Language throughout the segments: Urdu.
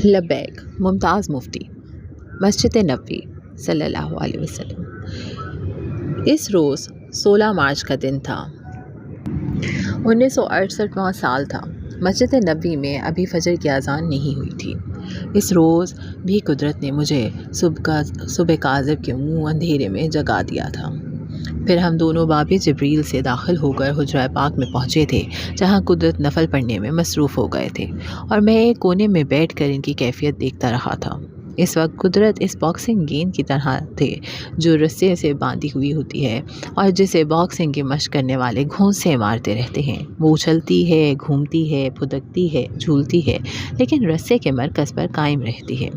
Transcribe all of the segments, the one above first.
لبیک ممتاز مفتی مسجد نبوی صلی اللہ علیہ وسلم۔ اس روز 16 مارچ کا دن تھا۔ 1968واں سال تھا۔ مسجد نبوی میں ابھی فجر کی اذان نہیں ہوئی تھی۔ اس روز بھی قدرت نے مجھے صبح کاذب کے منہ اندھیرے میں جگا دیا تھا۔ پھر ہم دونوں باب جبریل سے داخل ہو کر حجرہ پاک میں پہنچے تھے، جہاں قدرت نفل پڑھنے میں مصروف ہو گئے تھے اور میں ایک کونے میں بیٹھ کر ان کی کیفیت دیکھتا رہا تھا۔ اس وقت قدرت اس باکسنگ گیند کی طرح تھے جو رسے سے باندھی ہوئی ہوتی ہے اور جسے باکسنگ کی مشق کرنے والے گھونسے مارتے رہتے ہیں۔ وہ اچھلتی ہے، گھومتی ہے، پھدکتی ہے، جھولتی ہے، لیکن رسے کے مرکز پر قائم رہتی ہے۔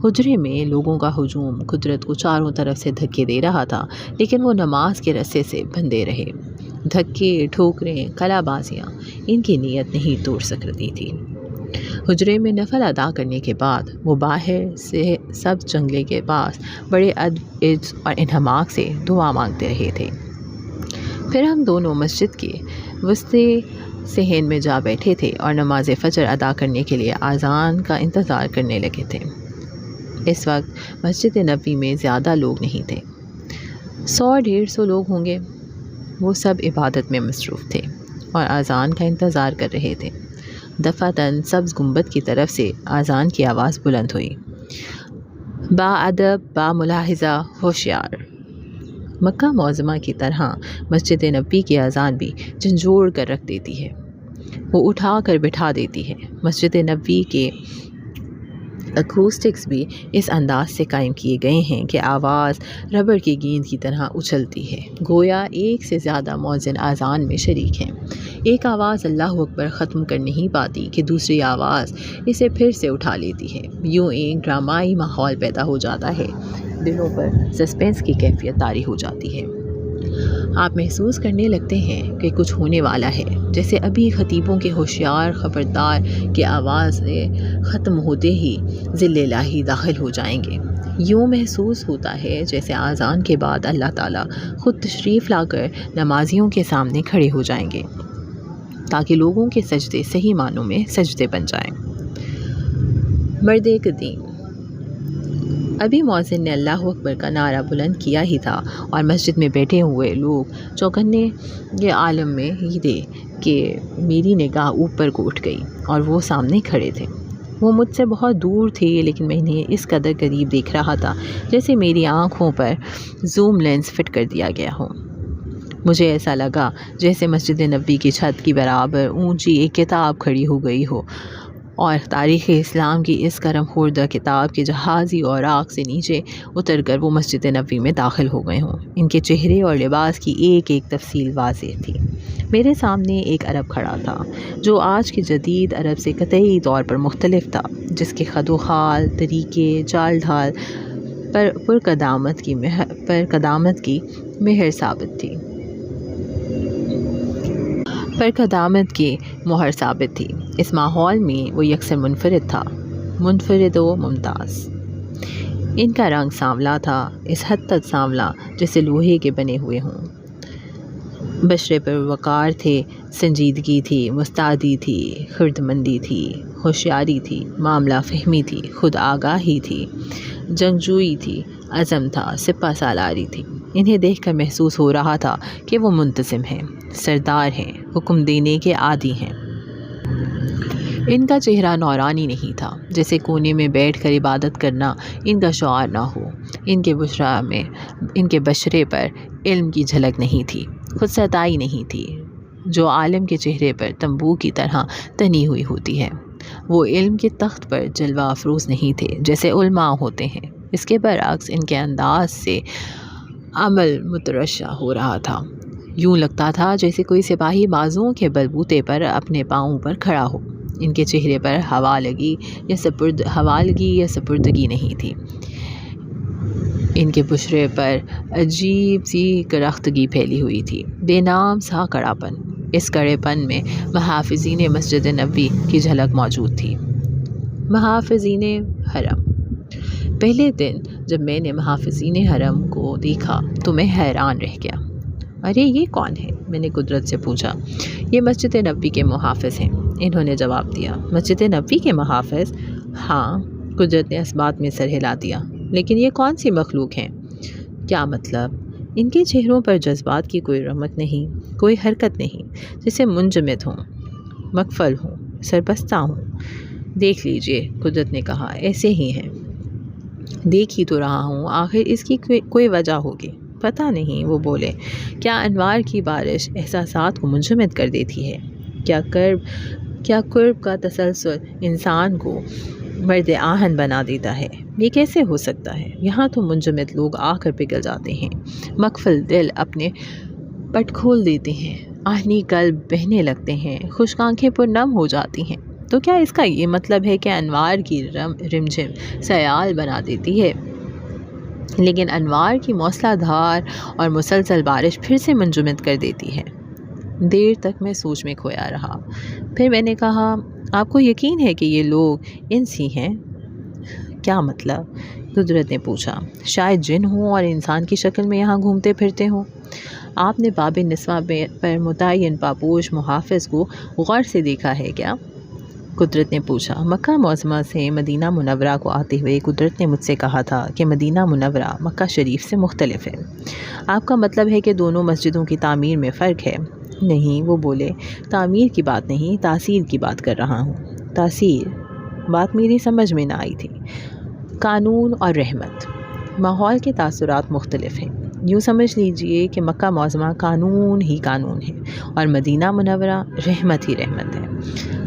حجرے میں لوگوں کا ہجوم قدرت کو چاروں طرف سے دھکے دے رہا تھا، لیکن وہ نماز کے رسے سے بندھے رہے۔ دھکے، ٹھوکریں، کلا بازیاں ان کی نیت نہیں توڑ سکتی تھی۔ حجرے میں نفل ادا کرنے کے بعد وہ باہر سے سب جنگلے کے پاس بڑے ادب عز اور انہماک سے دعا مانگتے رہے تھے۔ پھر ہم دونوں مسجد کے وسطی صحن میں جا بیٹھے تھے اور نماز فجر ادا کرنے کے لیے اذان کا انتظار کرنے لگے تھے۔ اس وقت مسجد نبوی میں زیادہ لوگ نہیں تھے، 100-150 لوگ ہوں گے۔ وہ سب عبادت میں مصروف تھے اور اذان کا انتظار کر رہے تھے۔ دفعتاً سبز گنبد کی طرف سے اذان کی آواز بلند ہوئی، با ادب، با ملاحظہ، ہوشیار۔ مکہ معظمہ کی طرح مسجد نبوی کی اذان بھی جھنجھوڑ کر رکھ دیتی ہے، وہ اٹھا کر بٹھا دیتی ہے۔ مسجد نبوی کے اکوسٹکس بھی اس انداز سے قائم کیے گئے ہیں کہ آواز ربڑ کی گیند کی طرح اچھلتی ہے، گویا ایک سے زیادہ مؤذن اذان میں شریک ہیں۔ ایک آواز اللہ اکبر ختم کر نہیں پاتی کہ دوسری آواز اسے پھر سے اٹھا لیتی ہے۔ یوں ایک ڈرامائی ماحول پیدا ہو جاتا ہے، دلوں پر سسپینس کی کیفیت طاری ہو جاتی ہے۔ آپ محسوس کرنے لگتے ہیں کہ کچھ ہونے والا ہے، جیسے ابھی خطیبوں کے ہوشیار خبردار کی آواز ختم ہوتے ہی ذل الہی داخل ہو جائیں گے۔ یوں محسوس ہوتا ہے جیسے اذان کے بعد اللہ تعالیٰ خود تشریف لا کر نمازیوں کے سامنے کھڑے ہو جائیں گے تاکہ لوگوں کے سجدے صحیح معنوں میں سجدے بن جائیں۔ مرد قدیم۔ ابھی مؤذن نے اللہ اکبر کا نعرہ بلند کیا ہی تھا اور مسجد میں بیٹھے ہوئے لوگ چوکنے کے عالم میں ہی تھے کہ میری نگاہ اوپر کو اٹھ گئی اور وہ سامنے کھڑے تھے۔ وہ مجھ سے بہت دور تھے، لیکن میں انہیں اس قدر قریب دیکھ رہا تھا جیسے میری آنکھوں پر زوم لینس فٹ کر دیا گیا ہو۔ مجھے ایسا لگا جیسے مسجد نبوی کی چھت کی برابر اونچی ایک کتاب کھڑی ہو گئی ہو اور تاریخ اسلام کی اس کرم خوردہ کتاب کے جہازی اوراق سے نیچے اتر کر وہ مسجد نبوی میں داخل ہو گئے ہوں۔ ان کے چہرے اور لباس کی ایک ایک تفصیل واضح تھی۔ میرے سامنے ایک عرب کھڑا تھا جو آج کے جدید عرب سے قطعی طور پر مختلف تھا، جس کے خد و خال، طریقے، چال ڈھال پر قدامت کی مہر ثابت تھی۔ مہر ثابت تھی۔ اس ماحول میں وہ یکسر منفرد تھا، منفرد و ممتاز۔ ان کا رنگ سانولا تھا، اس حد تک سانولا جیسے لوہے کے بنے ہوئے ہوں۔ بشرے پر وقار تھے، سنجیدگی تھی، مستعدی تھی، خردمندی تھی، ہوشیاری تھی، معاملہ فہمی تھی، خود آگاہی تھی، جنگجوئی تھی، عزم تھا، سپہ سالاری تھی۔ انہیں دیکھ کر محسوس ہو رہا تھا کہ وہ منتظم ہیں، سردار ہیں، حکم دینے کے عادی ہیں۔ ان کا چہرہ نورانی نہیں تھا، جیسے کونے میں بیٹھ کر عبادت کرنا ان کا شعار نہ ہو۔ ان کے بشرے پر علم کی جھلک نہیں تھی، خود ستائی نہیں تھی جو عالم کے چہرے پر تنبوہ کی طرح تنی ہوئی ہوتی ہے۔ وہ علم کے تخت پر جلوہ افروز نہیں تھے جیسے علماء ہوتے ہیں۔ اس کے برعکس ان کے انداز سے عمل مترشح ہو رہا تھا۔ یوں لگتا تھا جیسے کوئی سپاہی بازوؤں کے بلبوتے پر اپنے پاؤں پر کھڑا ہو۔ ان کے چہرے پر حوالگی یا سپردگی نہیں تھی۔ ان کے بشرے پر عجیب سی کرختگی پھیلی ہوئی تھی، بے نام سا کڑاپن۔ اس کڑے پن میں محافظین مسجد نبوی کی جھلک موجود تھی۔ محافظین حرم۔ پہلے دن جب میں نے محافظین حرم کو دیکھا تو میں حیران رہ گیا۔ ارے یہ کون ہے؟ میں نے قدرت سے پوچھا۔ یہ مسجد نبوی کے محافظ ہیں، انہوں نے جواب دیا۔ مسجد نبوی کے محافظ؟ ہاں، قدرت نے اس بات میں سر ہلا دیا۔ لیکن یہ کون سی مخلوق ہیں؟ کیا مطلب؟ ان کے چہروں پر جذبات کی کوئی رمق نہیں، کوئی حرکت نہیں، جیسے منجمد ہوں، مغفل ہوں، سربستہ ہوں۔ دیکھ لیجئے، قدرت نے کہا، ایسے ہی ہیں۔ دیکھ ہی تو رہا ہوں، آخر اس کی کوئی وجہ ہوگی۔ پتہ نہیں، وہ بولے۔ کیا انوار کی بارش احساسات کو منجمد کر دیتی ہے؟ کیا قرب کا تسلسل انسان کو مرد آہن بنا دیتا ہے؟ یہ کیسے ہو سکتا ہے؟ یہاں تو منجمد لوگ آ کر پگھل جاتے ہیں، مغفل دل اپنے پٹ کھول دیتے ہیں، آہنی قلب بہنے لگتے ہیں، خشک آنکھیں پر نم ہو جاتی ہیں۔ تو کیا اس کا یہ مطلب ہے کہ انوار کی رمجھم سیال بنا دیتی ہے؟ لیکن انوار کی موصلہ دھار اور مسلسل بارش پھر سے منجمد کر دیتی ہے۔ دیر تک میں سوچ میں کھویا رہا۔ پھر میں نے کہا، آپ کو یقین ہے کہ یہ لوگ انس ہی ہیں؟ کیا مطلب؟ قدرت نے پوچھا۔ شاید جن ہوں اور انسان کی شکل میں یہاں گھومتے پھرتے ہوں۔ آپ نے باب نسواں پر متعین پاپوش محافظ کو غور سے دیکھا ہے کیا؟ قدرت نے پوچھا۔ مکہ معظمہ سے مدینہ منورہ کو آتے ہوئے قدرت نے مجھ سے کہا تھا کہ مدینہ منورہ مکہ شریف سے مختلف ہے۔ آپ کا مطلب ہے کہ دونوں مسجدوں کی تعمیر میں فرق ہے؟ نہیں، وہ بولے، تعمیر کی بات نہیں، تاثیر کی بات کر رہا ہوں۔ تاثیر؟ بات میری سمجھ میں نہ آئی تھی۔ قانون اور رحمت، ماحول کے تاثرات مختلف ہیں۔ یوں سمجھ لیجئے کہ مکہ معظمہ قانون ہی قانون ہے اور مدینہ منورہ رحمت ہی رحمت ہے۔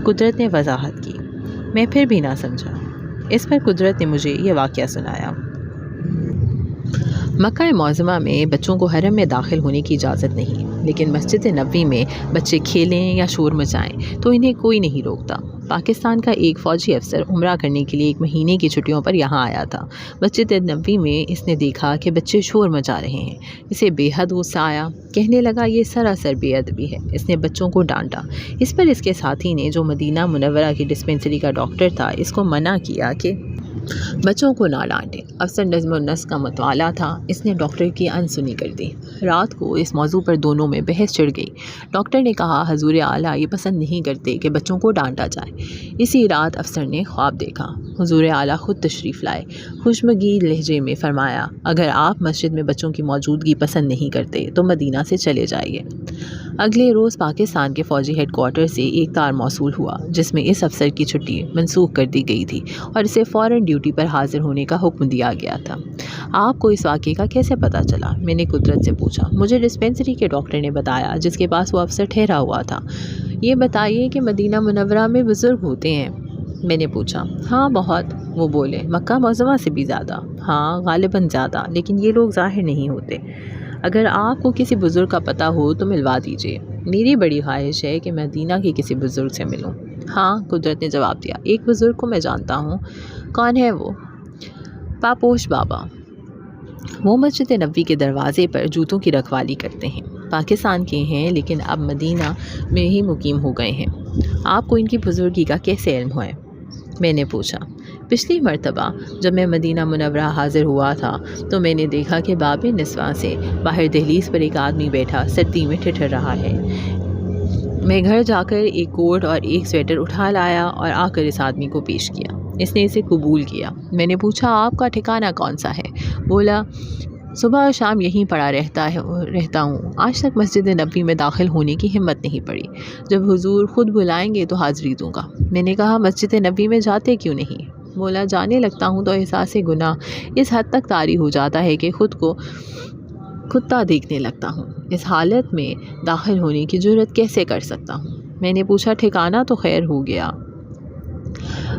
قدرت نے وضاحت کی۔ میں پھر بھی نہ سمجھا۔ اس پر قدرت نے مجھے یہ واقعہ سنایا۔ مکہ معظمہ میں بچوں کو حرم میں داخل ہونے کی اجازت نہیں، لیکن مسجد نبوی میں بچے کھیلیں یا شور مچائیں تو انہیں کوئی نہیں روکتا۔ پاکستان کا ایک فوجی افسر عمرہ کرنے کے لیے 1 مہینے کی چھٹیوں پر یہاں آیا تھا۔ مسجد نبوی میں اس نے دیکھا کہ بچے شور مچا رہے ہیں۔ اسے بے حد غصہ آیا، کہنے لگا یہ سراسر بے ادبی ہے۔ اس نے بچوں کو ڈانٹا۔ اس پر اس کے ساتھی نے، جو مدینہ منورہ کی ڈسپنسری کا ڈاکٹر تھا، اس کو منع کیا کہ بچوں کو نہ ڈانٹے۔ افسر نظم النسق کا متوالا تھا، اس نے ڈاکٹر کی انسنی کر دی۔ رات کو اس موضوع پر دونوں میں بحث چھڑ گئی۔ ڈاکٹر نے کہا، حضور اعلیٰ یہ پسند نہیں کرتے کہ بچوں کو ڈانٹا جائے۔ اسی رات افسر نے خواب دیکھا۔ حضور اعلیٰ خود تشریف لائے، خشمگین لہجے میں فرمایا، اگر آپ مسجد میں بچوں کی موجودگی پسند نہیں کرتے تو مدینہ سے چلے جائیے۔ اگلے روز پاکستان کے فوجی ہیڈ کوارٹر سے ایک تار موصول ہوا جس میں اس افسر کی چھٹی منسوخ کر دی گئی تھی اور اسے فوراً ڈیوٹی پر حاضر ہونے کا حکم دیا گیا تھا۔ آپ کو اس واقعے کا کیسے پتہ چلا؟ میں نے قدرت سے پوچھا۔ مجھے ڈسپنسری کے ڈاکٹر نے بتایا جس کے پاس وہ افسر ٹھہرا ہوا تھا۔ یہ بتائیے کہ مدینہ منورہ میں بزرگ ہوتے ہیں؟ میں نے پوچھا۔ ہاں بہت، وہ بولے، مکہ معظمہ سے بھی زیادہ۔ ہاں غالباً زیادہ، لیکن یہ لوگ ظاہر نہیں ہوتے۔ اگر آپ کو کسی بزرگ کا پتہ ہو تو ملوا دیجیے۔ میری بڑی خواہش ہے کہ مدینہ کے کسی بزرگ سے ملوں۔ ہاں، قدرت نے جواب دیا، ایک بزرگ کو میں جانتا ہوں۔ کون ہے وہ؟ پاپوش بابا۔ وہ مسجد نبوی کے دروازے پر جوتوں کی رکھوالی کرتے ہیں۔ پاکستان کے ہیں لیکن اب مدینہ میں ہی مقیم ہو گئے ہیں۔ آپ کو ان کی بزرگی کا کیسے علم ہے؟ میں نے پوچھا۔ پچھلی مرتبہ جب میں مدینہ منورہ حاضر ہوا تھا تو میں نے دیکھا کہ باب نسواں سے باہر دہلیز پر ایک آدمی بیٹھا سردی میں ٹھٹھر رہا ہے۔ میں گھر جا کر ایک کوٹ اور ایک سویٹر اٹھا لایا اور آ کر اس آدمی کو پیش کیا۔ اس نے اسے قبول کیا۔ میں نے پوچھا، آپ کا ٹھکانہ کون سا ہے؟ بولا، صبح اور شام یہیں پڑا رہتا ہوں۔ آج تک مسجد نبوی میں داخل ہونے کی ہمت نہیں پڑی۔ جب حضور خود بلائیں گے تو حاضری دوں گا۔ میں نے کہا، مسجد نبوی میں جاتے کیوں نہیں؟ بولا، جانے لگتا ہوں تو احساس گناہ اس حد تک طاری ہو جاتا ہے کہ خود کو کتا دیکھنے لگتا ہوں۔ اس حالت میں داخل ہونے کی جرات کیسے کر سکتا ہوں؟ میں نے پوچھا، ٹھکانہ تو خیر ہو گیا،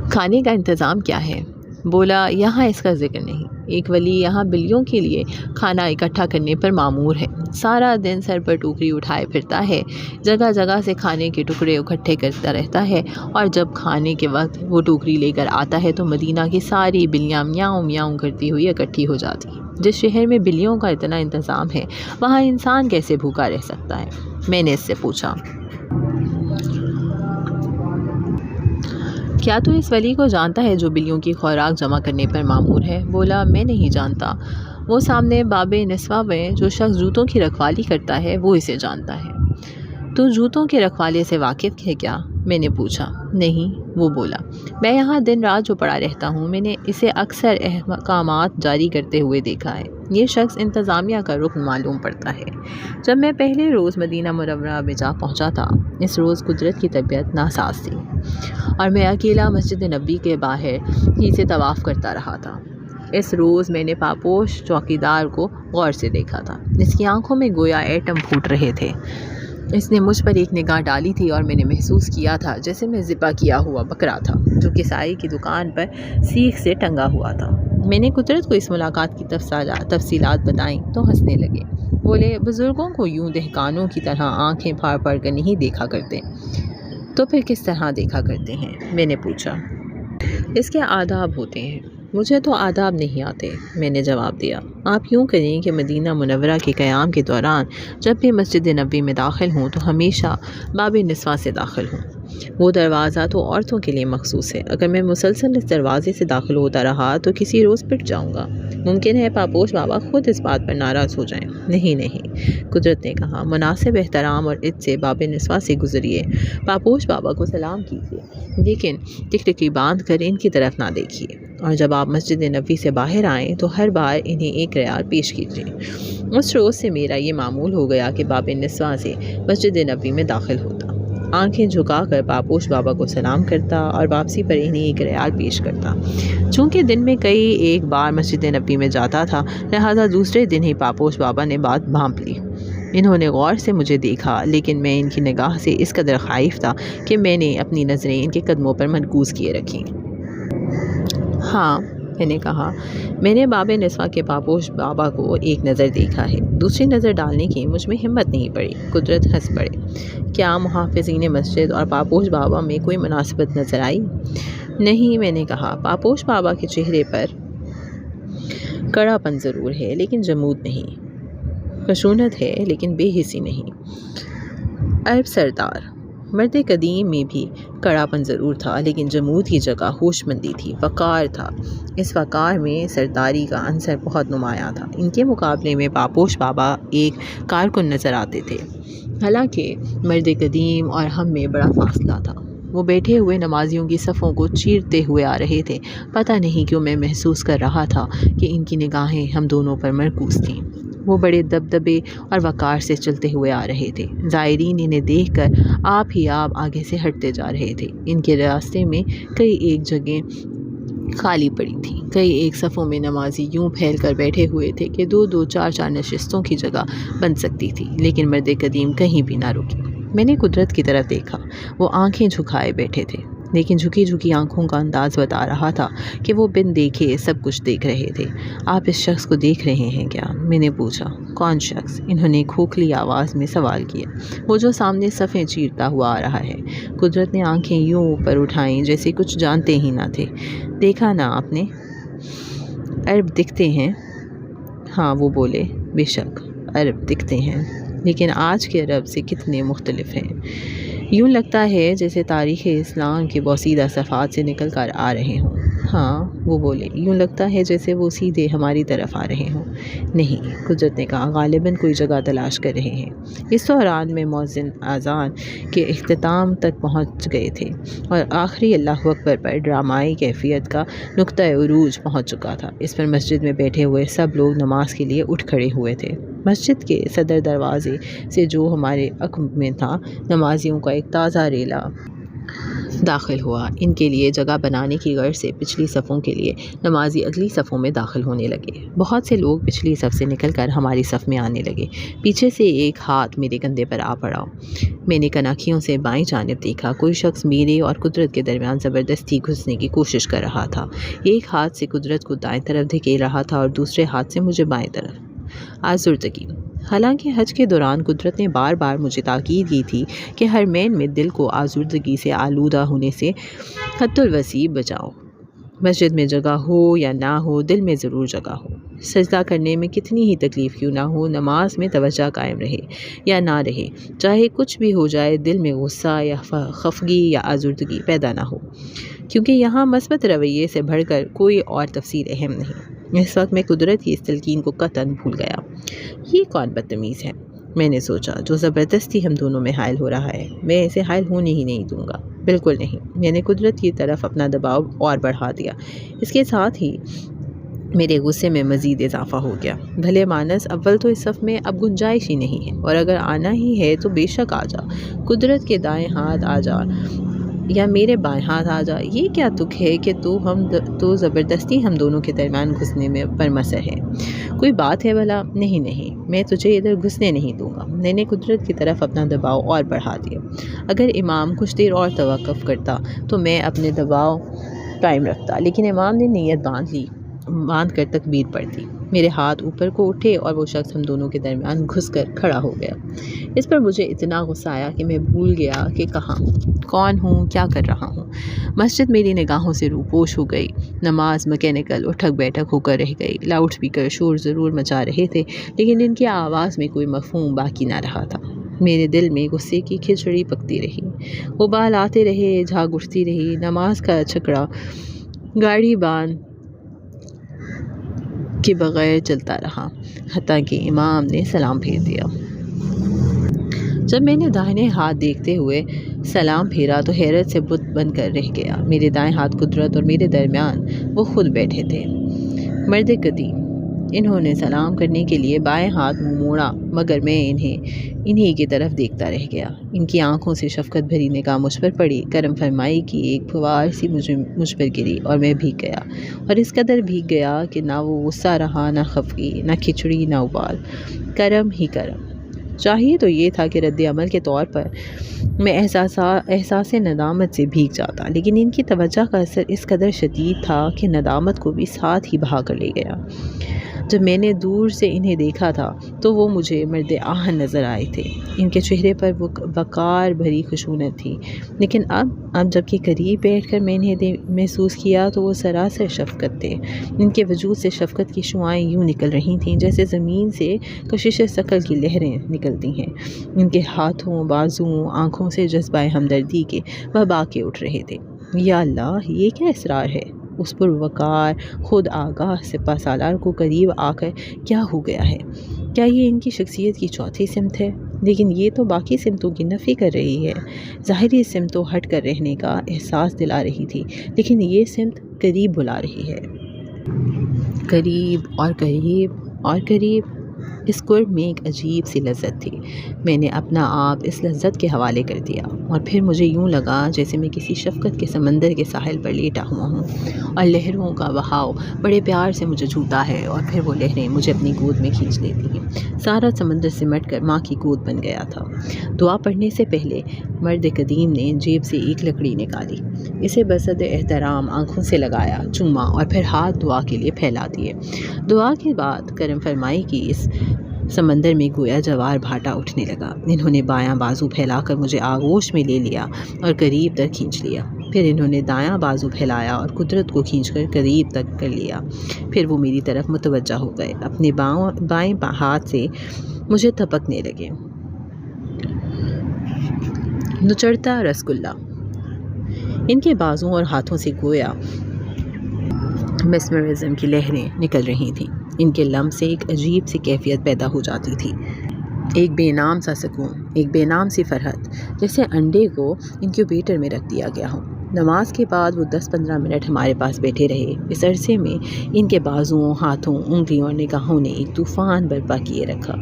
کھانے کا انتظام کیا ہے؟ بولا، یہاں اس کا ذکر نہیں۔ ایک ولی یہاں بلیوں کے لیے کھانا اکٹھا کرنے پر مامور ہے۔ سارا دن سر پر ٹوکری اٹھائے پھرتا ہے، جگہ جگہ سے کھانے کے ٹکڑے اکٹھے کرتا رہتا ہے، اور جب کھانے کے وقت وہ ٹوکری لے کر آتا ہے تو مدینہ کی ساری بلیاں میاؤں میاؤں کرتی ہوئی اکٹھی ہو جاتی ہیں۔ جس شہر میں بلیوں کا اتنا انتظام ہے وہاں انسان کیسے بھوکا رہ سکتا ہے؟ میں نے اس سے پوچھا۔ کیا تو اس ولی کو جانتا ہے جو بلیوں کی خوراک جمع کرنے پر مامور ہے؟ بولا، میں نہیں جانتا۔ وہ سامنے باب نسواں میں جو شخص جوتوں کی رکھوالی کرتا ہے وہ اسے جانتا ہے۔ تو جوتوں کے رکھوالے سے واقف ہے کیا؟ میں نے پوچھا۔ نہیں، وہ بولا، میں یہاں دن رات جو پڑا رہتا ہوں، میں نے اسے اکثر احکامات جاری کرتے ہوئے دیکھا ہے۔ یہ شخص انتظامیہ کا رکن معلوم پڑتا ہے۔ جب میں پہلے روز مدینہ منورہ میں جا پہنچا تھا، اس روز قدرت کی طبیعت ناساز تھی اور میں اکیلا مسجد نبوی کے باہر ہی سے طواف کرتا رہا تھا۔ اس روز میں نے پاپوش چوکیدار کو غور سے دیکھا تھا۔ اس کی آنکھوں میں گویا ایٹم پھوٹ رہے تھے۔ اس نے مجھ پر ایک نگاہ ڈالی تھی اور میں نے محسوس کیا تھا جیسے میں ذبح کیا ہوا بکرا تھا جو کسائی کی دکان پر سیخ سے ٹنگا ہوا تھا۔ میں نے قدرت کو اس ملاقات کی تفصیلات بتائیں تو ہنسنے لگے۔ بولے، بزرگوں کو یوں دہقانوں کی طرح آنکھیں پھاڑ پھاڑ کر نہیں دیکھا کرتے۔ تو پھر کس طرح دیکھا کرتے ہیں؟ میں نے پوچھا۔ اس کے آداب ہوتے ہیں۔ مجھے تو آداب نہیں آتے، میں نے جواب دیا۔ آپ یوں کریں کہ مدینہ منورہ کے قیام کے دوران جب بھی مسجد نبوی میں داخل ہوں تو ہمیشہ باب نسواں سے داخل ہوں۔ وہ دروازہ تو عورتوں کے لیے مخصوص ہے۔ اگر میں مسلسل اس دروازے سے داخل ہوتا رہا تو کسی روز پٹ جاؤں گا۔ ممکن ہے پاپوش بابا خود اس بات پر ناراض ہو جائیں۔ نہیں، قدرت نے کہا، مناسب احترام اور عزت سے باب نسواں سے گزریے، پاپوش بابا کو سلام کیجیے، لیکن ٹکٹکی باندھ کر ان کی طرف نہ دیکھیے، اور جب آپ مسجد نبوی سے باہر آئیں تو ہر بار انہیں ایک ریال پیش کیجیے۔ اس روز سے میرا یہ معمول ہو گیا کہ باب نسواں سے مسجد نبوی میں داخل ہوتا، آنکھیں جھکا کر پاپوش بابا کو سلام کرتا اور واپسی پر انہیں ایک ریال پیش کرتا۔ چونکہ دن میں کئی ایک بار مسجد نبوی میں جاتا تھا، لہذا دوسرے دن ہی پاپوش بابا نے بات بھانپ لی۔ انہوں نے غور سے مجھے دیکھا، لیکن میں ان کی نگاہ سے اس قدر خائف تھا کہ میں نے اپنی نظریں ان کے قدموں پر مرکوز کیے رکھیں۔ ہاں، میں نے کہا، میں نے باب نسواں کے پاپوش بابا کو ایک نظر دیکھا ہے، دوسری نظر ڈالنے کی مجھ میں ہمت نہیں پڑی۔ قدرت ہنس پڑے۔ کیا محافظین مسجد اور پاپوش بابا میں کوئی مناسبت نظر آئی؟ نہیں، میں نے کہا، پاپوش بابا کے چہرے پر کڑا پن ضرور ہے لیکن جمود نہیں، خشونت ہے لیکن بے حسی نہیں۔ عرب سردار مرد قدیم میں بھی کڑا پن ضرور تھا لیکن جمود کی جگہ ہوش مندی تھی، وقار تھا۔ اس وقار میں سرداری کا عنصر بہت نمایاں تھا۔ ان کے مقابلے میں پاپوش بابا ایک کارکن نظر آتے تھے، حالانکہ مرد قدیم اور ہم میں بڑا فاصلہ تھا۔ وہ بیٹھے ہوئے نمازیوں کی صفوں کو چیرتے ہوئے آ رہے تھے۔ پتہ نہیں کیوں میں محسوس کر رہا تھا کہ ان کی نگاہیں ہم دونوں پر مرکوز تھیں۔ وہ بڑے دبدبے اور وقار سے چلتے ہوئے آ رہے تھے۔ زائرین انہیں دیکھ کر آپ ہی آپ آگے سے ہٹتے جا رہے تھے۔ ان کے راستے میں کئی ایک جگہیں خالی پڑی تھیں، کئی ایک صفوں میں نمازی یوں پھیل کر بیٹھے ہوئے تھے کہ دو دو چار چار نشستوں کی جگہ بن سکتی تھی، لیکن مرد قدیم کہیں بھی نہ رکی۔ میں نے قدرت کی طرف دیکھا، وہ آنکھیں جھکائے بیٹھے تھے، لیکن جھکی جھکی آنکھوں کا انداز بتا رہا تھا کہ وہ بن دیکھے سب کچھ دیکھ رہے تھے۔ آپ اس شخص کو دیکھ رہے ہیں کیا؟ میں نے پوچھا۔ کون شخص؟ انہوں نے کھوکھلی آواز میں سوال کیا۔ وہ جو سامنے صفیں چیرتا ہوا آ رہا ہے۔ قدرت نے آنکھیں یوں اوپر اٹھائیں جیسے کچھ جانتے ہی نہ تھے۔ دیکھا نا آپ نے؟ عرب دکھتے ہیں؟ ہاں، وہ بولے، بے شک عرب دکھتے ہیں، لیکن آج کے عرب سے کتنے مختلف ہیں۔ یوں لگتا ہے جیسے تاریخ اسلام کے بوسیدہ صفحات سے نکل کر آ رہے ہوں۔ ہاں، وہ بولے، یوں لگتا ہے جیسے وہ سیدھے ہماری طرف آ رہے ہوں۔ نہیں، قدرت نے کہا، غالباً کوئی جگہ تلاش کر رہے ہیں۔ اس دوران میں مؤذن اذان کے اختتام تک پہنچ گئے تھے اور آخری اللہ اکبر پر ڈرامائی کیفیت کا نقطۂ عروج پہنچ چکا تھا۔ اس پر مسجد میں بیٹھے ہوئے سب لوگ نماز کے لیے اٹھ کھڑے ہوئے تھے۔ مسجد کے صدر دروازے سے جو ہمارے عقب میں تھا، نمازیوں کا ایک تازہ ریلا داخل ہوا۔ ان کے لیے جگہ بنانے کی غرض سے پچھلی صفوں کے لیے نمازی اگلی صفوں میں داخل ہونے لگے۔ بہت سے لوگ پچھلی صف سے نکل کر ہماری صف میں آنے لگے۔ پیچھے سے ایک ہاتھ میرے کندھے پر آ پڑا۔ میں نے کناکھیوں سے بائیں جانب دیکھا، کوئی شخص میرے اور قدرت کے درمیان زبردستی گھسنے کی کوشش کر رہا تھا۔ ایک ہاتھ سے قدرت کو دائیں طرف دھکیل رہا تھا اور دوسرے ہاتھ سے مجھے بائیں طرف۔ آزردگی۔ حالانکہ حج کے دوران قدرت نے بار بار مجھے تاکید کی تھی کہ حرمین میں دل کو آزردگی سے آلودہ ہونے سے حد الوسیع بچاؤ۔ مسجد میں جگہ ہو یا نہ ہو، دل میں ضرور جگہ ہو۔ سجدہ کرنے میں کتنی ہی تکلیف کیوں نہ ہو، نماز میں توجہ قائم رہے یا نہ رہے، چاہے کچھ بھی ہو جائے، دل میں غصہ یا خفگی یا آزردگی پیدا نہ ہو، کیونکہ یہاں مثبت رویے سے بڑھ کر کوئی اور تفصیل اہم نہیں۔ اس وقت میں قدرت کی اس تلقین کو قطعاً بھول گیا۔ یہ کون بدتمیز ہے؟ میں نے سوچا جو زبردستی ہم دونوں میں حائل ہو رہا ہے میں اسے حائل ہونے ہی نہیں دوں گا، بالکل نہیں۔ میں نے قدرت کی طرف اپنا دباؤ اور بڑھا دیا۔ اس کے ساتھ ہی میرے غصے میں مزید اضافہ ہو گیا۔ بھلے مانس اول تو اس صف میں اب گنجائش ہی نہیں ہے، اور اگر آنا ہی ہے تو بے شک آ جا، قدرت کے دائیں ہاتھ آ جا یا میرے بائیں ہاتھ آ جا۔ یہ کیا تک ہے کہ تو زبردستی ہم دونوں کے درمیان گھسنے میں پرمسر ہے؟ کوئی بات ہے بھلا؟ نہیں، میں تجھے ادھر گھسنے نہیں دوں گا۔ میں نے قدرت کی طرف اپنا دباؤ اور بڑھا دیا۔ اگر امام کچھ دیر اور توقف کرتا تو میں اپنے دباؤ قائم رکھتا، لیکن امام نے نیت باندھ کر تکبیر پڑھ دی۔ میرے ہاتھ اوپر کو اٹھے اور وہ شخص ہم دونوں کے درمیان گھس کر کھڑا ہو گیا۔ اس پر مجھے اتنا غصہ آیا کہ میں بھول گیا کہ کہاں، کون ہوں، کیا کر رہا ہوں۔ مسجد میری نگاہوں سے روپوش ہو گئی۔ نماز مکینیکل اٹھک بیٹھک ہو کر رہ گئی۔ لاؤڈ سپیکر شور ضرور مچا رہے تھے، لیکن ان کی آواز میں کوئی مفہوم باقی نہ رہا تھا۔ میرے دل میں غصے کی کھچڑی پکتی رہی، ابال آتے رہے، جھاگ اٹھتی رہی۔ نماز کا چھکڑا گاڑی باندھ کے بغیر چلتا رہا، حتیٰ کہ امام نے سلام پھیر دیا۔ جب میں نے دائیں ہاتھ دیکھتے ہوئے سلام پھیرا تو حیرت سے بت بن کر رہ گیا۔ میرے دائیں ہاتھ قدرت اور میرے درمیان وہ خود بیٹھے تھے، مرد قدیم۔ انہوں نے سلام کرنے کے لیے بائیں ہاتھ موڑا، مگر میں انہی کی طرف دیکھتا رہ گیا۔ ان کی آنکھوں سے شفقت بھری نگاہ مجھ پر پڑی۔ کرم فرمائی کی ایک پھوار سی مجھ پر گری اور میں بھیگ گیا، اور اس قدر بھیگ گیا کہ نہ وہ غصہ رہا، نہ خفگی، نہ کھچڑی، نہ ابال، کرم ہی کرم۔ چاہیے تو یہ تھا کہ رد عمل کے طور پر میں احساس ندامت سے بھیگ جاتا، لیکن ان کی توجہ کا اثر اس قدر شدید تھا کہ ندامت کو بھی ساتھ ہی بہا کر لے گیا۔ جب میں نے دور سے انہیں دیکھا تھا تو وہ مجھے مرد آہن نظر آئے تھے۔ ان کے چہرے پر وہ وقار بھری خشونت تھی، لیکن اب جب کہ قریب بیٹھ کر میں انہیں محسوس کیا تو وہ سراسر شفقت تھے۔ ان کے وجود سے شفقت کی شعاعیں یوں نکل رہی تھیں جیسے زمین سے کشش ثقل کی لہریں نکلتی ہیں۔ ان کے ہاتھوں، بازوؤں، آنکھوں سے جذبہ ہمدردی کے وہباکے اٹھ رہے تھے۔ یا اللہ، یہ کیا اسرار ہے؟ اس پر وقار خود آگاہ سپہ سالار کو قریب آ کر کیا ہو گیا ہے؟ کیا یہ ان کی شخصیت کی چوتھی سمت ہے؟ لیکن یہ تو باقی سمتوں کی نفی کر رہی ہے۔ ظاہری سمت تو ہٹ کر رہنے کا احساس دلا رہی تھی، لیکن یہ سمت قریب بلا رہی ہے۔ قریب اور قریب اور قریب۔ اس قرب میں ایک عجیب سی لذت تھی۔ میں نے اپنا آپ اس لذت کے حوالے کر دیا، اور پھر مجھے یوں لگا جیسے میں کسی شفقت کے سمندر کے ساحل پر لیٹا ہوا ہوں، اور لہروں کا بہاؤ بڑے پیار سے مجھے چھوتا ہے، اور پھر وہ لہریں مجھے اپنی گود میں کھینچ لیتی ہیں۔ سارا سمندر سمٹ کر ماں کی گود بن گیا تھا۔ دعا پڑھنے سے پہلے مرد قدیم نے جیب سے ایک لکڑی نکالی، اسے بصد احترام آنکھوں سے لگایا، چوما، اور پھر ہاتھ دعا کے لیے پھیلا دیے۔ دعا کے بعد کرم فرمائی کی اس سمندر میں گویا جوار بھاٹا اٹھنے لگا۔ انہوں نے بایاں بازو پھیلا کر مجھے آغوش میں لے لیا اور قریب تک کھینچ لیا۔ پھر انہوں نے دایاں بازو پھیلایا اور قدرت کو کھینچ کر قریب تک کر لیا۔ پھر وہ میری طرف متوجہ ہو گئے، اپنے بائیں ہاتھ سے مجھے تھپکنے لگے۔ نچڑتا رسگلہ۔ ان کے بازوں اور ہاتھوں سے گویا میسمرزم کی لہریں نکل رہی تھیں۔ ان کے لمس سے ایک عجیب سی کیفیت پیدا ہو جاتی تھی، ایک بے نام سا سکون، ایک بے نام سی فرحت، جیسے انڈے کو انکیوبیٹر میں رکھ دیا گیا ہو۔ نماز کے بعد وہ 10-15 منٹ ہمارے پاس بیٹھے رہے۔ اس عرصے میں ان کے بازوؤں، ہاتھوں، انگلیوں اور نگاہوں نے ایک طوفان برپا کیے رکھا۔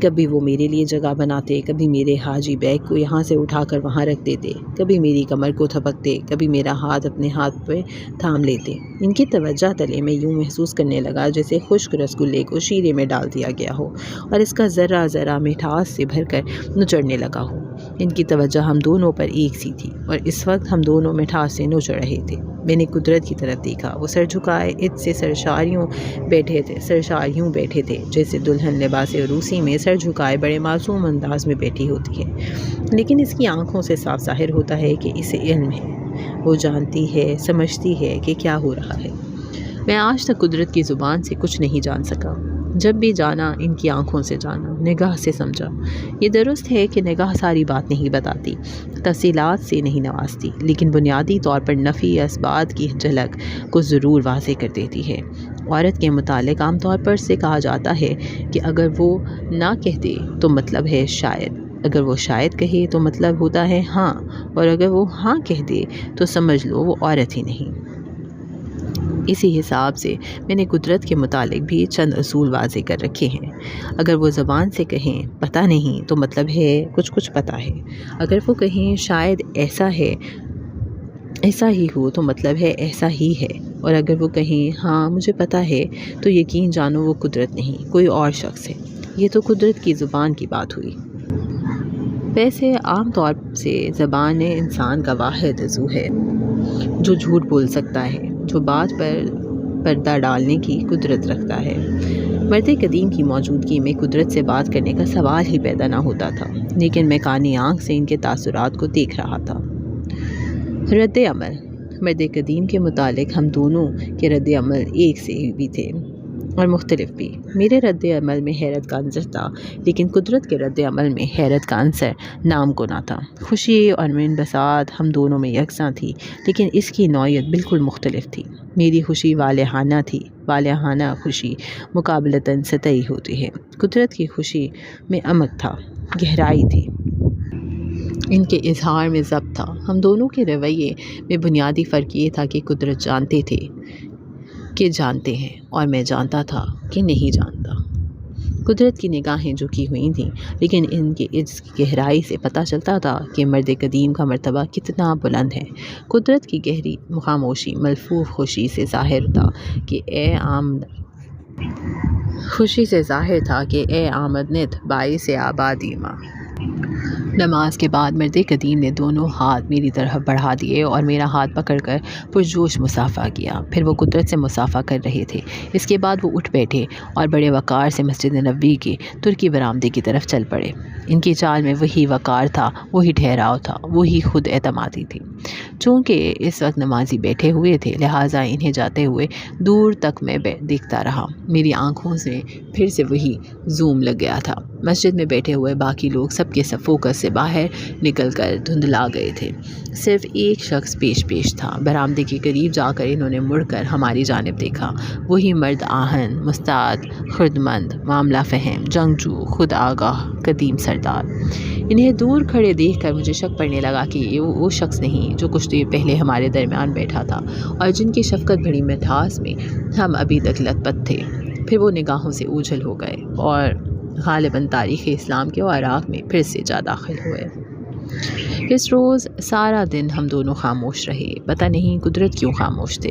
کبھی وہ میرے لیے جگہ بناتے، کبھی میرے حاجی بیگ کو یہاں سے اٹھا کر وہاں رکھ دیتے، کبھی میری کمر کو تھپکتے، کبھی میرا ہاتھ اپنے ہاتھ پہ تھام لیتے۔ ان کی توجہ تلے میں یوں محسوس کرنے لگا جیسے خشک رسگلے کو شیرے میں ڈال دیا گیا ہو اور اس کا ذرہ ذرہ مٹھاس سے بھر کر نچڑنے لگا ہو۔ ان کی توجہ ہم دونوں پر ایک سی تھی، اور اس وقت ہم دونوں مٹھاس سے نچڑ رہے تھے۔ میں نے قدرت کی طرف دیکھا، وہ سر جھکائے عد سے سرشاریوں بیٹھے تھے، جیسے دلہن لباس عروسی میں سر جھکائے بڑے معصوم انداز میں بیٹھی ہوتی ہے، لیکن اس کی آنکھوں سے صاف ظاہر ہوتا ہے کہ اسے علم ہے، وہ جانتی ہے، سمجھتی ہے کہ کیا ہو رہا ہے۔ میں آج تک قدرت کی زبان سے کچھ نہیں جان سکا، جب بھی جانا ان کی آنکھوں سے جانا، نگاہ سے سمجھا۔ یہ درست ہے کہ نگاہ ساری بات نہیں بتاتی، تفصیلات سے نہیں نوازتی، لیکن بنیادی طور پر نفی اسبات کی جھلک کو ضرور واضح کر دیتی ہے۔ عورت کے متعلق عام طور پر سے کہا جاتا ہے کہ اگر وہ نہ کہہ دے تو مطلب ہے شاید، اگر وہ شاید کہے تو مطلب ہوتا ہے ہاں، اور اگر وہ ہاں کہہ دے تو سمجھ لو وہ عورت ہی نہیں۔ اسی حساب سے میں نے قدرت کے متعلق بھی چند اصول واضح کر رکھے ہیں۔ اگر وہ زبان سے کہیں پتہ نہیں تو مطلب ہے کچھ پتہ ہے، اگر وہ کہیں شاید ایسا ہے، ایسا ہی ہو تو مطلب ہے ایسا ہی ہے، اور اگر وہ کہیں ہاں مجھے پتہ ہے تو یقین جانو وہ قدرت نہیں، کوئی اور شخص ہے۔ یہ تو قدرت کی زبان کی بات ہوئی۔ ویسے عام طور سے زبان انسان کا واحد عضو ہے جو جھوٹ بول سکتا ہے، جو بات پر پردہ ڈالنے کی قدرت رکھتا ہے۔ مرد قدیم کی موجودگی میں قدرت سے بات کرنے کا سوال ہی پیدا نہ ہوتا تھا، لیکن میں کانی آنکھ سے ان کے تاثرات کو دیکھ رہا تھا۔ رد عمل۔ مرد قدیم کے متعلق ہم دونوں کے رد عمل ایک سے بھی تھے اور مختلف بھی۔ میرے رد عمل میں حیرت کا عنصر تھا، لیکن قدرت کے رد عمل میں حیرت کا عنصر نام کو نہ تھا۔ خوشی اور انبساط ہم دونوں میں یکساں تھی، لیکن اس کی نوعیت بالکل مختلف تھی۔ میری خوشی والہانہ تھی، والہانہ خوشی مقابلتاً سطحی ہوتی ہے۔ قدرت کی خوشی میں عمق تھا، گہرائی تھی، ان کے اظہار میں ضبط تھا۔ ہم دونوں کے رویے میں بنیادی فرق یہ تھا کہ قدرت جانتے تھے کہ جانتے ہیں، اور میں جانتا تھا کہ نہیں جانتا۔ قدرت کی نگاہیں جھکی ہوئی تھیں، لیکن ان کے عجز کی گہرائی سے پتہ چلتا تھا کہ مرد قدیم کا مرتبہ کتنا بلند ہے۔ قدرت کی گہری خاموشی ملفوف خوشی سے ظاہر تھا کہ اے آمدنت باعث آبادی ماں۔ نماز کے بعد مرد قدیم نے دونوں ہاتھ میری طرف بڑھا دیے اور میرا ہاتھ پکڑ کر پرجوش مصافحہ کیا۔ پھر وہ قدرت سے مصافحہ کر رہے تھے۔ اس کے بعد وہ اٹھ بیٹھے اور بڑے وقار سے مسجد نبوی کے ترکی برآمدے کی طرف چل پڑے۔ ان کی چال میں وہی وقار تھا، وہی ٹھہراؤ تھا، وہی خود اعتمادی تھی۔ چونکہ اس وقت نمازی بیٹھے ہوئے تھے، لہٰذا انہیں جاتے ہوئے دور تک میں دیکھتا رہا۔ میری آنکھوں سے پھر سے وہی زوم لگ گیا تھا۔ مسجد میں بیٹھے ہوئے باقی لوگ سب کے سب فوکس سے باہر نکل کر دھندلا گئے تھے۔ صرف ایک شخص پیش تھا۔ برآمدے کے قریب جا کر انہوں نے مڑ کر ہماری جانب دیکھا۔ وہی مرد آہن، مستعد، خردمند، معاملہ فہم، جنگجو، خود آگاہ قدیم سردار۔ انہیں دور کھڑے دیکھ کر مجھے شک پڑنے لگا کہ یہ وہ شخص نہیں جو کچھ دیر پہلے ہمارے درمیان بیٹھا تھا اور جن کی شفقت بھری مٹھاس میں ہم ابھی تک لت پت تھے۔ پھر وہ نگاہوں سے اوجھل ہو گئے اور غالباً تاریخ اسلام کے اوراق میں پھر سے جا داخل ہوئے۔ اس روز سارا دن ہم دونوں خاموش رہے۔ پتہ نہیں قدرت کیوں خاموش تھے۔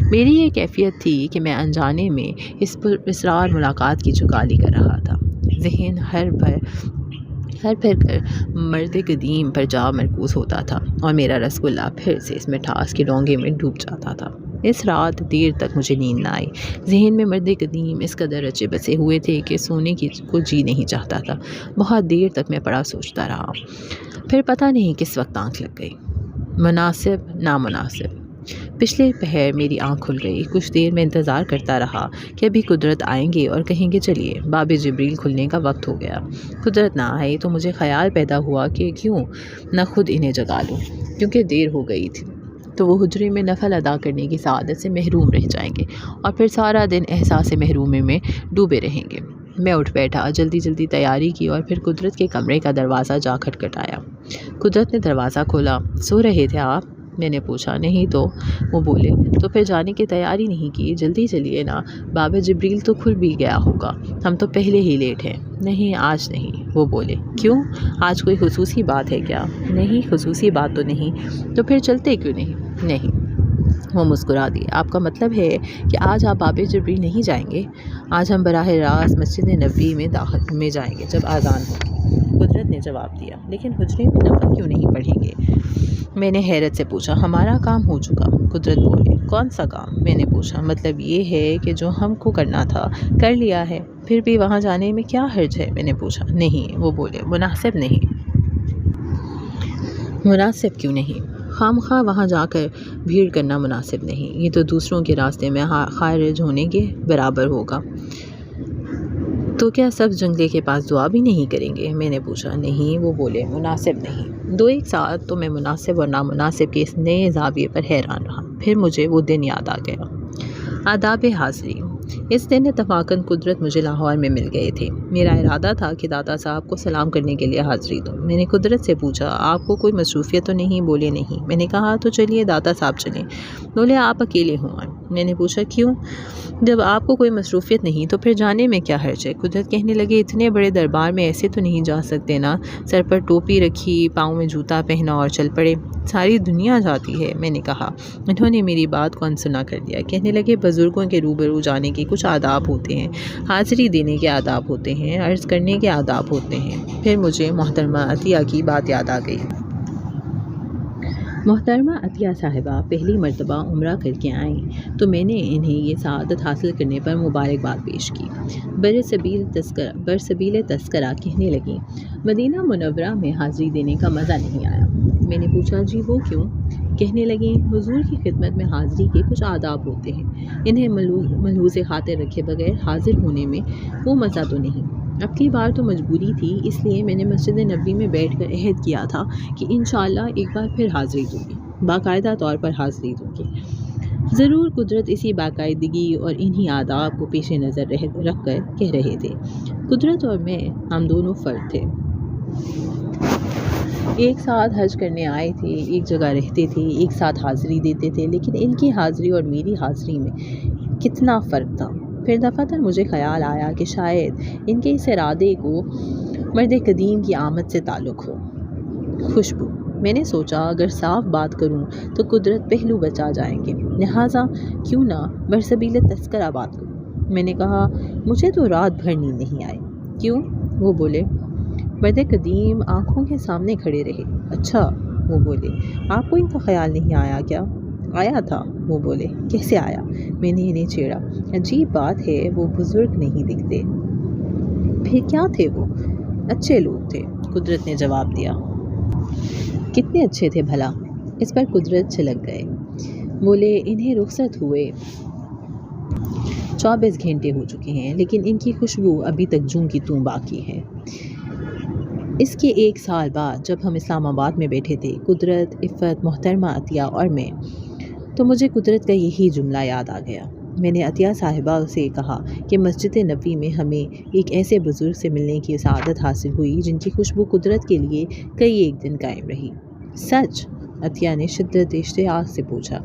میری یہ کیفیت تھی کہ میں انجانے میں اس پر اصرار ملاقات کی چگالی کر رہا تھا۔ ذہن ہر پھر کر مرد قدیم پر جا مرکوز ہوتا تھا اور میرا رسگلہ پھر سے اس مٹھاس کے ڈونگے میں ڈوب جاتا تھا۔ اس رات دیر تک مجھے نیند نہ آئی۔ ذہن میں مرد قدیم اس قدر رچے بسے ہوئے تھے کہ سونے کو جی نہیں چاہتا تھا۔ بہت دیر تک میں پڑا سوچتا رہا۔ پھر پتہ نہیں کس وقت آنکھ لگ گئی۔ مناسب، نامناسب۔ پچھلے پہر میری آنکھ کھل گئی۔ کچھ دیر میں انتظار کرتا رہا کہ ابھی قدرت آئیں گے اور کہیں گے چلیے باب جبریل کھلنے کا وقت ہو گیا۔ قدرت نہ آئی تو مجھے خیال پیدا ہوا کہ کیوں نہ خود انہیں جگا لوں، کیونکہ دیر ہو گئی تھی تو وہ حجرے میں نفل ادا کرنے کی سعادت سے محروم رہ جائیں گے اور پھر سارا دن احساس محرومی میں ڈوبے رہیں گے۔ میں اٹھ بیٹھا، جلدی تیاری کی اور پھر قدرت کے کمرے کا دروازہ جا کھٹکھٹایا۔ قدرت نے دروازہ کھولا۔ سو رہے تھے آپ؟ میں نے پوچھا۔ نہیں تو، وہ بولے۔ تو پھر جانے کی تیاری نہیں کی؟ جلدی چلیے نا، باب جبریل تو کھل بھی گیا ہوگا، ہم تو پہلے ہی لیٹ ہیں۔ نہیں آج نہیں، وہ بولے۔ کیوں؟ آج کوئی خصوصی بات ہے کیا؟ نہیں خصوصی بات تو نہیں۔ تو پھر چلتے کیوں نہیں؟ نہیں، وہ مسکرا دی۔ آپ کا مطلب ہے کہ آج آپ باب جبریل نہیں جائیں گے؟ آج ہم براہ راست مسجد نبوی میں جائیں گے جب اذان ہوگی، قدرت نے جواب دیا۔ لیکن حجرے میں نفل کیوں نہیں پڑھیں گے؟ میں نے حیرت سے پوچھا۔ ہمارا کام ہو چکا، قدرت بولے۔ کون سا کام؟ میں نے پوچھا۔ مطلب یہ ہے کہ جو ہم کو کرنا تھا کر لیا ہے، پھر بھی وہاں جانے میں کیا حرج ہے؟ میں نے پوچھا۔ نہیں، وہ بولے، مناسب نہیں۔ مناسب کیوں نہیں؟ خواہ وہاں جا کر بھیڑ کرنا مناسب نہیں، یہ تو دوسروں کے راستے میں خارج ہونے کے برابر ہوگا۔ تو کیا سب جنگلے کے پاس دعا بھی نہیں کریں گے؟ میں نے پوچھا۔ نہیں، وہ بولے، مناسب نہیں۔ دو ایک ساتھ تو میں مناسب اور نامناسب کے اس نئے زاویے پر حیران رہا۔ پھر مجھے وہ دن یاد آ گیا۔ آداب حاضری۔ اس دن اتفاقاً قدرت مجھے لاہور میں مل گئے تھے۔ میرا ارادہ تھا کہ داتا صاحب کو سلام کرنے کے لیے حاضری دوں۔ میں نے قدرت سے پوچھا، آپ کو کوئی مصروفیت تو نہیں؟ بولے نہیں۔ میں نے کہا تو چلیے داتا صاحب چلیں۔ بولے آپ اکیلے ہوں آئیں۔ میں نے پوچھا کیوں؟ جب آپ کو کوئی مصروفیت نہیں تو پھر جانے میں کیا حرج ہے؟ قدرت کہنے لگے، اتنے بڑے دربار میں ایسے تو نہیں جا سکتے نا، سر پر ٹوپی رکھی، پاؤں میں جوتا پہنا اور چل پڑے، ساری دنیا جاتی ہے۔ میں نے کہا۔ انہوں نے میری بات کو انسنا کر دیا، کہنے لگے بزرگوں کے روبرو جانے کے کچھ آداب ہوتے ہیں، حاضری دینے کے آداب ہوتے ہیں، عرض کرنے کے آداب ہوتے ہیں۔ پھر مجھے محترمہ عطیہ کی بات یاد آ گئی۔ محترمہ عطیہ صاحبہ پہلی مرتبہ عمرہ کر کے آئیں تو میں نے انہیں یہ سعادت حاصل کرنے پر مبارکباد پیش کی۔ برسبیل تذکرہ کہنے لگیں، مدینہ منورہ میں حاضری دینے کا مزہ نہیں آیا۔ میں نے پوچھا جی وہ کیوں؟ کہنے لگیں، حضور کی خدمت میں حاضری کے کچھ آداب ہوتے ہیں، انہیں ملحوظ خاطر رکھے بغیر حاضر ہونے میں وہ مزہ تو نہیں۔ اب کی بار تو مجبوری تھی، اس لیے میں نے مسجد نبوی میں بیٹھ کر عہد کیا تھا کہ انشاءاللہ ایک بار پھر حاضری دوں گی، باقاعدہ طور پر حاضری دوں گی۔ ضرور قدرت اسی باقاعدگی اور انہی آداب کو پیش نظر رکھ کر کہہ رہے تھے۔ قدرت اور میں، ہم دونوں فرد تھے، ایک ساتھ حج کرنے آئے تھے، ایک جگہ رہتے تھے، ایک ساتھ حاضری دیتے تھے، لیکن ان کی حاضری اور میری حاضری میں کتنا فرق تھا۔ پھر دفعتاً مجھے خیال آیا کہ شاید ان کے اس ارادے کو مرد قدیم کی آمد سے تعلق ہو۔ خوشبو۔ میں نے سوچا اگر صاف بات کروں تو قدرت پہلو بچا جائیں گے، لہٰذا کیوں نہ برسبیل تذکرہ بات کروں۔ میں نے کہا، مجھے تو رات بھر نیند نہیں آئی۔ کیوں؟ وہ بولے، مرد قدیم آنکھوں کے سامنے کھڑے رہے۔ اچھا، وہ بولے، آپ کو ان کا خیال نہیں آیا کیا؟ آیا تھا، وہ بولے۔ کیسے آیا؟ میں نے انہیں چھیڑا۔ عجیب بات ہے، وہ بزرگ نہیں دکھتے۔ پھر کیا تھے وہ؟ اچھے لوگ تھے، قدرت نے جواب دیا۔ کتنے اچھے تھے بھلا؟ اس پر قدرت چھلک گئے۔ بولے، انہیں رخصت ہوئے 24 گھنٹے ہو چکے ہیں، لیکن ان کی خوشبو ابھی تک جوں کی توں باقی ہے۔ اس کے 1 سال بعد جب ہم اسلام آباد میں بیٹھے تھے، قدرت، عفت، محترمہ عطیہ اور میں، تو مجھے قدرت کا یہی جملہ یاد آ گیا۔ میں نے عطیہ صاحبہ سے کہا کہ مسجد نبوی میں ہمیں ایک ایسے بزرگ سے ملنے کی سعادت حاصل ہوئی جن کی خوشبو قدرت کے لیے کئی ایک دن قائم رہی۔ سچ؟ عطیہ نے شدت اشتیاق سے پوچھا۔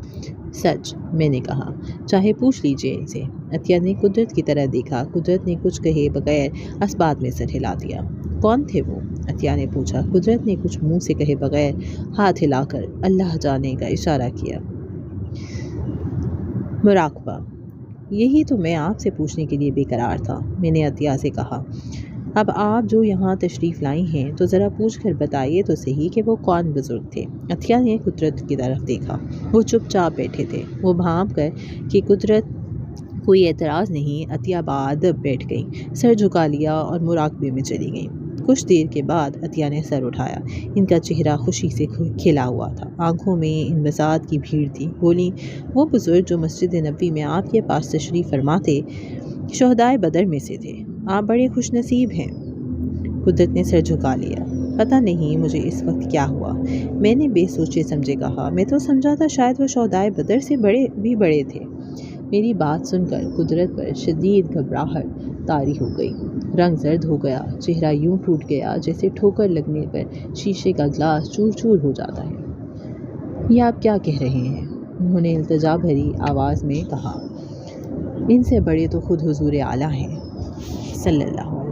سچ، میں نے کہا۔ چاہے پوچھ لیجئے ان سے۔ عطیہ نے قدرت کی طرح دیکھا۔ قدرت نے کچھ کہے بغیر اسبات میں سر ہلا دیا۔ کون تھے وہ؟ عطیہ نے پوچھا۔ قدرت نے کچھ منہ سے کہے بغیر ہاتھ ہلا کر اللہ جانے کا اشارہ کیا۔ مراقبہ۔ یہی تو میں آپ سے پوچھنے کے لیے بے قرار تھا۔ میں نے عطیہ سے کہا، اب آپ جو یہاں تشریف لائی ہیں تو ذرا پوچھ کر بتائیے تو صحیح کہ وہ کون بزرگ تھے۔ عطیہ نے قدرت کی طرف دیکھا۔ وہ چپ چاپ بیٹھے تھے۔ وہ بھانپ کر کہ قدرت کوئی اعتراض نہیں، عطیہ بادب بیٹھ گئیں، سر جھکا لیا اور مراقبے میں چلی گئیں۔ کچھ دیر کے بعد عطیہ نے سر اٹھایا۔ ان کا چہرہ خوشی سے کھلا ہوا تھا، آنکھوں میں انبساط کی بھیڑ تھی۔ بولی، وہ بزرگ جو مسجد نبوی میں آپ کے پاس تشریف فرما تھے، شہدائے بدر میں سے تھے۔ آپ بڑے خوش نصیب ہیں۔ قدرت نے سر جھکا لیا۔ پتہ نہیں مجھے اس وقت کیا ہوا۔ میں نے بے سوچے سمجھے کہا، میں تو سمجھا تھا شاید وہ شہدائے بدر سے بڑے تھے۔ میری بات سن کر قدرت پر شدید گھبراہٹ طاری ہو گئی، رنگ زرد ہو گیا، چہرہ یوں ٹوٹ گیا جیسے ٹھوکر لگنے پر شیشے کا گلاس چور چور ہو جاتا ہے۔ یہ آپ کیا کہہ رہے ہیں؟ انہوں نے التجا بھری آواز میں کہا۔ ان سے بڑے تو خود حضور اعلیٰ ہیں صلی اللہ علیہ وسلم۔